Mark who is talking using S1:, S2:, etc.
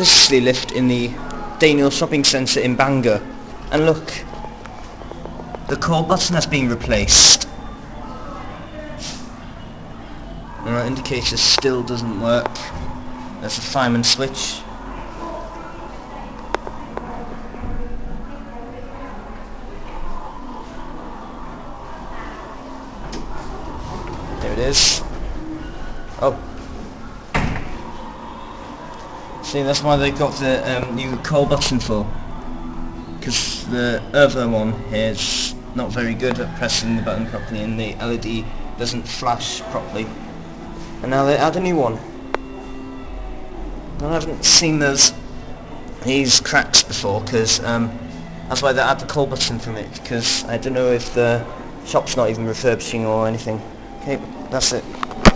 S1: This is the lift in the Daniel Shopping Centre in Bangor, and look, the call button has been replaced, and our indicator still doesn't work. There's a fireman switch. There it is. Oh. See, that's why they got the new call button for, because the other one is not very good at pressing the button properly, and the LED doesn't flash properly. And now they add a new one. I haven't seen these cracks before, because that's why they add the call button from it, because I don't know if the shop's not even refurbishing or anything. Okay, that's it.